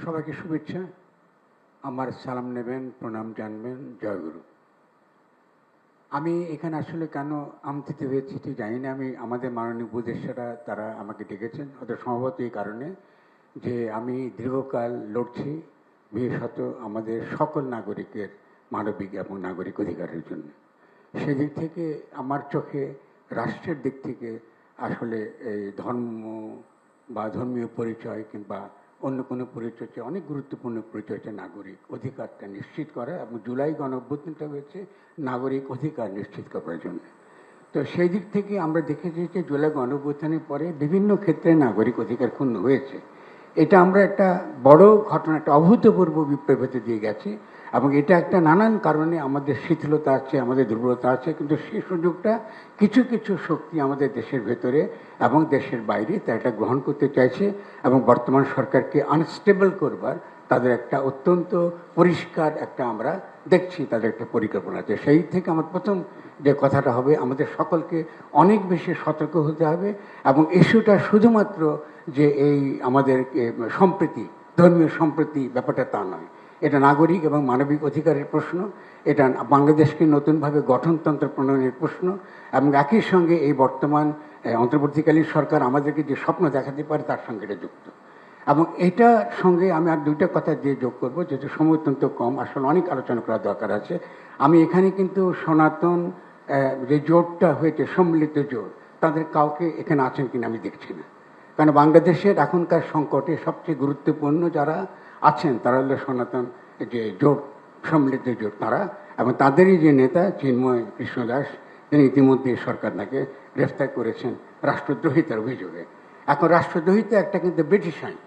সবাইকে শুভেচ্ছা। আমার সালাম নেবেন, প্রণাম জানবেন। জয়গুরু। আমি এখানে আসলে কেন আমন্ত্রিত হয়েছি ঠিক জানি না। আমাদের মাননীয় উপদেষ্টারা তারা আমাকে ডেকেছেন, ওদের সম্ভবত এই কারণে যে আমি দীর্ঘকাল লড়ছি বিশেষত আমাদের সকল নাগরিকের মানবিক এবং নাগরিক অধিকারের জন্য। সেদিক থেকে আমার চোখে রাষ্ট্রের দিক থেকে আসলে এই ধর্ম বা ধর্মীয় পরিচয় কিংবা অন্য কোনো পরিচয় চেয়ে অনেক গুরুত্বপূর্ণ পরিচয় হচ্ছে নাগরিক অধিকারটা নিশ্চিত করা, এবং জুলাই গণঅভ্যুত্থানটা হয়েছে নাগরিক অধিকার নিশ্চিত করার জন্য। তো সেই দিক থেকে আমরা দেখেছি যে জুলাই গণঅভ্যুত্থানের পরে বিভিন্ন ক্ষেত্রে নাগরিক অধিকার ক্ষুণ্ণ হয়েছে। এটা আমরা একটা বড় ঘটনা, একটা অভূতপূর্ব বিপ্লবতে দিয়ে গেছি, এবং এটা একটা নানান কারণে আমাদের শিথিলতা আছে, আমাদের দুর্বলতা আছে, কিন্তু সেই সুযোগটা কিছু কিছু শক্তি আমাদের দেশের ভেতরে এবং দেশের বাইরে তা এটা গ্রহণ করতে চাইছে, এবং বর্তমান সরকারকে আনস্টেবল করবার তাদের একটা অত্যন্ত পরিষ্কার একটা আমরা দেখছি তাদের একটা পরিকল্পনা আছে। সেই থেকে আমার প্রথম যে কথাটা হবে, আমাদের সকলকে অনেক বেশি সতর্ক হতে হবে, এবং ইস্যুটা শুধুমাত্র যে এই আমাদের সম্প্রীতি, ধর্মীয় সম্প্রীতি ব্যাপারটা তা নয়। এটা নাগরিক এবং মানবিক অধিকারের প্রশ্ন, এটা বাংলাদেশকে নতুনভাবে গঠনতন্ত্র প্রণয়নের প্রশ্ন, এবং একই সঙ্গে এই বর্তমান অন্তর্বর্তীকালীন সরকার আমাদেরকে যে স্বপ্ন দেখাতে পারে তার সঙ্গে এটা যুক্ত। এবং এটার সঙ্গে আমি আর দুইটা কথা দিয়ে যোগ করবো, যেহেতু সময় অত্যন্ত কম, আসলে অনেক আলোচনা করার দরকার আছে। আমি এখানে কিন্তু সনাতন যে জোটটা হয়েছে, সম্মিলিত জোট, তাদের কাউকে এখানে আছেন কিনা আমি দেখছি না। কারণ বাংলাদেশের এখনকার সংকটে সবচেয়ে গুরুত্বপূর্ণ যারা আছেন তারা হলো সনাতন যে জোট, সম্মিলিত জোট তারা, এবং তাদেরই যে নেতা চিন্ময় কৃষ্ণ দাস, তিনি ইতিমধ্যে সরকার তাকে গ্রেফতার করেছেন রাষ্ট্রদ্রোহিতার অভিযোগে। এখন রাষ্ট্রদ্রোহিতা একটা কিন্তু ব্রিটিশ আইন,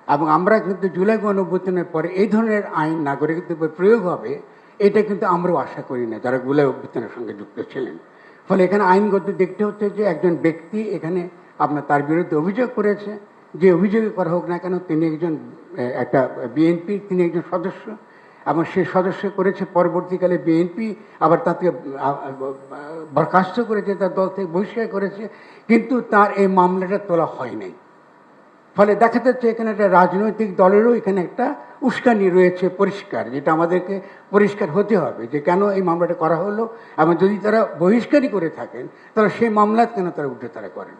এবং আমরা কিন্তু জুলাই গণঅভ্যুত্থানের পরে এই ধরনের আইন নাগরিকদের উপর প্রয়োগ হবে এটা কিন্তু আমরাও আশা করি না যারা জুলাই অভ্যুত্থানের সঙ্গে যুক্ত ছিলেন। ফলে এখানে আইনগত দেখতে হচ্ছে যে একজন ব্যক্তি এখানে আপনার তার বিরুদ্ধে অভিযোগ করেছে, যে অভিযোগ করা হোক না কেন, তিনি একজন একটা বিএনপি, তিনি একজন সদস্য, এবং সে সদস্য করেছে, পরবর্তীকালে বিএনপি আবার তাকে বরখাস্ত করেছে, তার দল থেকে বহিষ্কার করেছে, কিন্তু তার এই মামলাটা তোলা হয় নাই। ফলে দেখা যাচ্ছে এখানে একটা রাজনৈতিক দলেরও এখানে একটা উস্কানি রয়েছে পরিষ্কার, যেটা আমাদেরকে পরিষ্কার হতে হবে যে কেন এই মামলাটা করা হলো, এবং যদি তারা বহিষ্কারই করে থাকেন তাহলে সেই মামলা কেন তারা উঠে তারা করেন।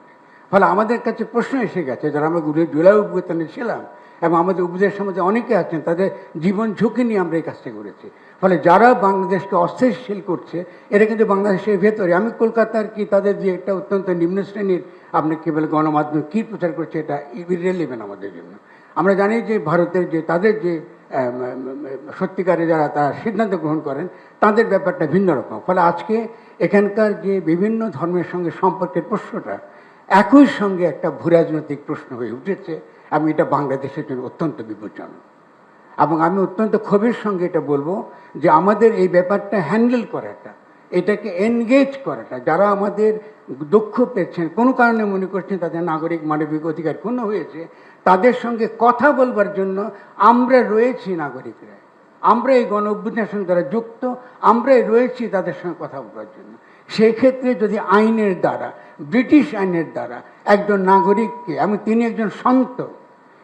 ফলে আমাদের কাছে প্রশ্ন এসে গেছে, যারা আমরা জুলাই অভ্যুত্থানে ছিলাম এবং আমাদের উপদেশ সমাজে অনেকে আছেন, তাদের জীবন ঝুঁকি নিয়ে আমরা এই কাজটা করেছি। ফলে যারা বাংলাদেশকে অস্থিতিশীল করছে, এটা কিন্তু বাংলাদেশের ভেতরে, আমি কলকাতার কি তাদের যে একটা অত্যন্ত নিম্ন শ্রেণীর আপনি কি বলে গণমাধ্যম কী প্রচার করছে, এটা ইররিলেভেন্ট আমাদের জন্য। আমরা জানি যে ভারতের যে তাদের যে সত্যিকারে যারা তারা সিদ্ধান্ত গ্রহণ করেন, তাদের ব্যাপারটা ভিন্ন রকম। ফলে আজকে এখানকার যে বিভিন্ন ধর্মের সঙ্গে সম্পর্কের প্রশ্নটা একই সঙ্গে একটা ভূরাজনৈতিক প্রশ্ন হয়ে উঠেছে, এবং এটা বাংলাদেশের জন্য অত্যন্ত বিপজ্জনক। এবং আমি অত্যন্ত ক্ষোভের সঙ্গে এটা বলবো যে আমাদের এই ব্যাপারটা হ্যান্ডেল করাটা, এটাকে এনগেজ করাটা, যারা আমাদের দুঃখ পেয়েছেন, কোনো কারণে মনে করছেন তাদের নাগরিক মানবিক অধিকার ক্ষুণ্ণ হয়েছে, তাদের সঙ্গে কথা বলবার জন্য আমরা রয়েছি নাগরিকরা, আমরা এই গণ অভ্যুত্থানের সঙ্গে যারা যুক্ত, আমরাই রয়েছি তাদের সঙ্গে কথা বলবার জন্য। সেই ক্ষেত্রে যদি আইনের দ্বারা, ব্রিটিশ আইনের দ্বারা একজন নাগরিককে, এবং তিনি একজন সন্ত,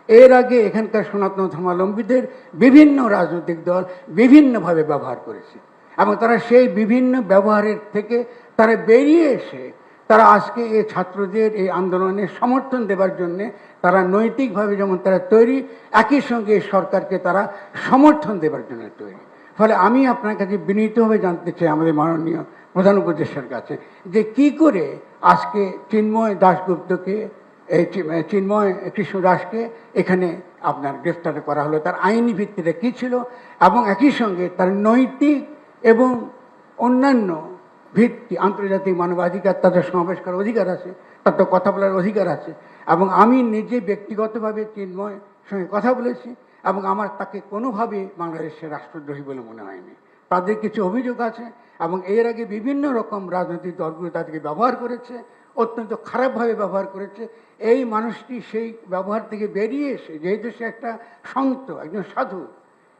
এর আগে এখানকার সনাতন ধর্মাবলম্বীদের বিভিন্ন রাজনৈতিক দল বিভিন্নভাবে ব্যবহার করেছে, এবং তারা সেই বিভিন্ন ব্যবহারের থেকে তারা বেরিয়ে এসে তারা আজকে এই ছাত্রদের এই আন্দোলনে সমর্থন দেবার জন্যে তারা নৈতিকভাবে যেমন তারা তৈরি, একই সঙ্গে এই সরকারকে তারা সমর্থন দেবার জন্য তৈরি। ফলে আমি আপনার কাছে বিনীতভাবে জানতে চাই আমাদের মাননীয় প্রধান উপদেষ্টার কাছে, যে কি করে আজকে চিন্ময় দাশগুপ্তকে, এই চিন্ময় কৃষ্ণ দাসকে এখানে আপনার গ্রেফতার করা হলো, তার আইনি ভিত্তিটা কী ছিল, এবং একই সঙ্গে তার নৈতিক এবং অন্যান্য ভিত্তি, আন্তর্জাতিক মানবাধিকার, তাদের সমাবেশ করার অধিকার আছে, তার তো কথা বলার অধিকার আছে। এবং আমি নিজে ব্যক্তিগতভাবে চিন্ময় সঙ্গে কথা বলেছি, এবং আমার তাকে কোনোভাবে বাংলাদেশের রাষ্ট্রদ্রোহী বলে মনে হয়নি। তাদের কিছু অভিযোগ আছে, এবং এর আগে বিভিন্ন রকম রাজনৈতিক দলগুলো তাদেরকে ব্যবহার করেছে, অত্যন্ত খারাপভাবে ব্যবহার করেছে। এই মানুষটি সেই ব্যবহার থেকে বেরিয়ে এসে, যেহেতু সে একটা সন্ত, একজন সাধু,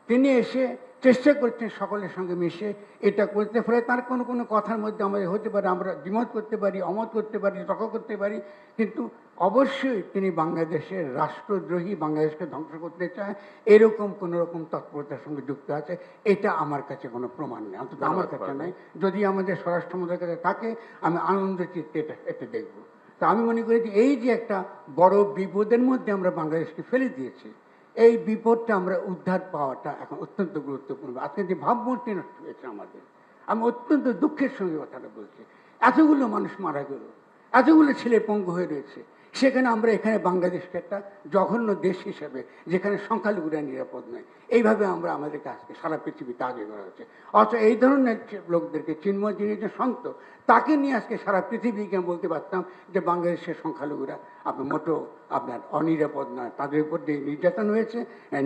তিনি এসে চেষ্টা করছেন সকলের সঙ্গে মিশে এটা করতে। ফলে তার কোনো কথার মধ্যে আমাদের হতে পারে, আমরা দ্বিমত করতে পারি, অমত করতে পারি, তর্ক করতে পারি, কিন্তু অবশ্যই তিনি বাংলাদেশের রাষ্ট্রদ্রোহী, বাংলাদেশকে ধ্বংস করতে চায় এরকম কোন রকম তৎপরতার সঙ্গে যুক্ত আছে, এটা আমার কাছে কোনো প্রমাণ নেই, অন্তত আমার কাছে নেই। যদি আমাদের স্বরাষ্ট্র মন্ত্রীর কাছে থাকে আমি আনন্দ চিত্তে এটা দেখব। তা আমি মনে করি যে এই যে একটা বড় বিপদের মধ্যে আমরা বাংলাদেশকে ফেলে দিয়েছি, এই বিপদটা আমরা উদ্ধার পাওয়াটা এখন অত্যন্ত গুরুত্বপূর্ণ। আজকে যে ভাবমূর্তি নষ্ট হয়েছে আমাদের, আমি অত্যন্ত দুঃখের সঙ্গে কথাটা বলছি। এতগুলো মানুষ মারা গেল, এতগুলো ছেলে পঙ্গু হয়ে রয়েছে, সেখানে আমরা এখানে বাংলাদেশকে একটা জঘন্য দেশ হিসেবে, যেখানে সংখ্যালঘুরা নিরাপদ নয়, এইভাবে আমরা আমাদেরকে আজকে সারা পৃথিবীতে আগে করা হচ্ছে। অথচ এই ধরনের লোকদেরকে, চিন্ময় যিনি যে সন্ত, তাকে নিয়ে আজকে সারা পৃথিবীকে আমি বলতে পারতাম যে বাংলাদেশের সংখ্যালঘুরা আপনার মোটো আপনার অনিরাপদ নয়, তাদের উপর যে নির্যাতন হয়েছে,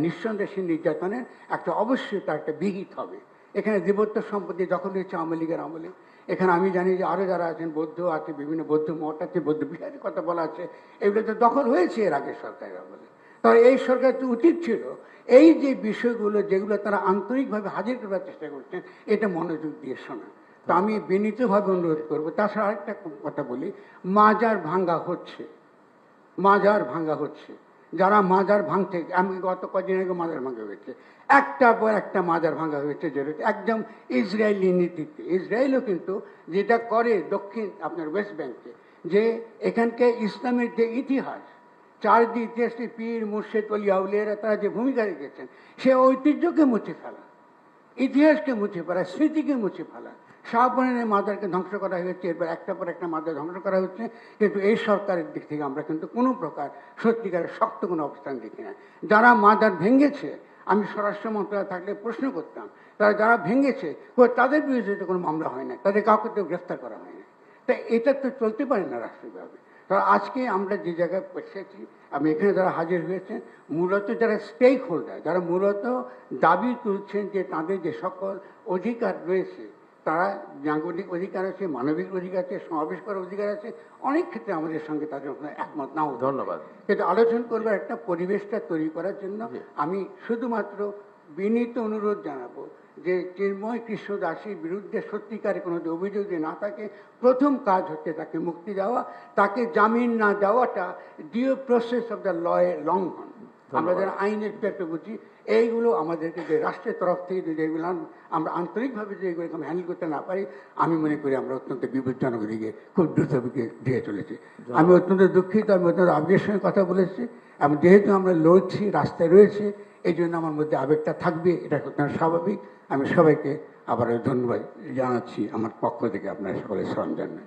নিঃসন্দেহে সেই নির্যাতনের একটা অবশ্যই তার একটা বিহিত হবে। এখানে দেবত্ব সম্পত্তি দখল হয়েছে আওয়ামী লীগের আমলে। এখানে আমি জানি যে আরও যারা আছেন, বৌদ্ধ আছে, বিভিন্ন বৌদ্ধ মঠ আছে, বৌদ্ধ বিহারের কথা বলা আছে, এগুলো তো দখল হয়েছে এর আগে সরকারের আমলে। তবে এই সরকার তো উচিত ছিল এই যে বিষয়গুলো যেগুলো তারা আন্তরিকভাবে হাজির করার চেষ্টা করছেন, এটা মনোযোগ দিয়ে শোনা। তো আমি বিনীতভাবে অনুরোধ করবো। তাছাড়া আরেকটা কথা বলি, মাজার ভাঙ্গা হচ্ছে, মাজার ভাঙ্গা হচ্ছে। যারা মাজার ভাঙতে, আমি গত কদিন আগে মাজার ভাঙ্গা হয়েছে, একটার পর একটা মাজার ভাঙ্গা হয়েছে, যেটা একদম ইসরায়েলি নীতিতে। ইসরায়েলও কিন্তু যেটা করে দক্ষিণ আপনার ওয়েস্ট ব্যাংকে, যে এখানকে ইসলামের যে ইতিহাস, চারদিক ইতিহাসে পীর মুর্শেদ ওলি আউলিয়ারা তারা যে ভূমিকা রেখেছেন, সে ঐতিহ্যকে মুছে ফেলা, ইতিহাসকে মুছে ফেলা, স্মৃতিকে মুছে ফেলা। শাহপরানের মাজারকে ধ্বংস করা হয়েছে, এরপর একটা পর একটা মাজার ধ্বংস করা হচ্ছে। কিন্তু এই সরকারের দিক থেকে আমরা কিন্তু কোনো প্রকার সত্যিকারের শক্ত কোনো অবস্থান দেখি না। যারা মাজার ভেঙেছে, আমি স্বরাষ্ট্র মন্ত্রণালয় থাকলে প্রশ্ন করতাম, তারা যারা ভেঙেছে তাদের বিরুদ্ধে তো কোনো মামলা হয় না, তাদের কাউকে তো গ্রেফতার করা হয় না। তাই এটা তো চলতে পারে না রাষ্ট্রীয়ভাবে। কারণ আজকে আমরা যে জায়গায় পৌঁছেছি, আমি এখানে যারা হাজির হয়েছেন, মূলত যারা স্টেক হোল্ডার, যারা মূলত দাবি তুলছেন যে তাদের যে সকল অধিকার রয়েছে, তারা নাগরিক অধিকার আছে, মানবিক অধিকার আছে, সমাবেশ করার অধিকার আছে, অনেক ক্ষেত্রে আমাদের সঙ্গে তাদের একমত নাও। ধন্যবাদ। কিন্তু আলোচনা করবার একটা পরিবেশটা তৈরি করার জন্য আমি শুধুমাত্র বিনীত অনুরোধ জানাবো যে চিন্ময় কৃষ্ণ দাসের বিরুদ্ধে সত্যিকারে কোনো অভিযোগ যে না থাকে, প্রথম কাজ হচ্ছে তাকে মুক্তি দেওয়া, তাকে জামিন না দেওয়াটা ডিউ প্রসেস অফ দ্য লয়ের লঙ্ঘন। আমরা যারা আইনের পেটে বুঝি, এইগুলো আমাদেরকে যে রাষ্ট্রের তরফ থেকে যদি এগুলো আমরা আন্তরিকভাবে যদি এগুলো হ্যান্ডেল করতে না পারি, আমি মনে করি আমরা অত্যন্ত বিপজ্জনক দিকে খুব দ্রুত দিয়ে চলেছি। আমি অত্যন্ত দুঃখিত, আমি অত্যন্ত আবেগের সঙ্গে কথা বলেছি, এবং যেহেতু আমরা লড়ছি, রাস্তায় রয়েছে, এই জন্য আমার মধ্যে আবেগটা থাকবে, এটা অত্যন্ত স্বাভাবিক। আমি সবাইকে আবার ধন্যবাদ জানাচ্ছি আমার পক্ষ থেকে, আপনার সকলের শ্রম জানাই।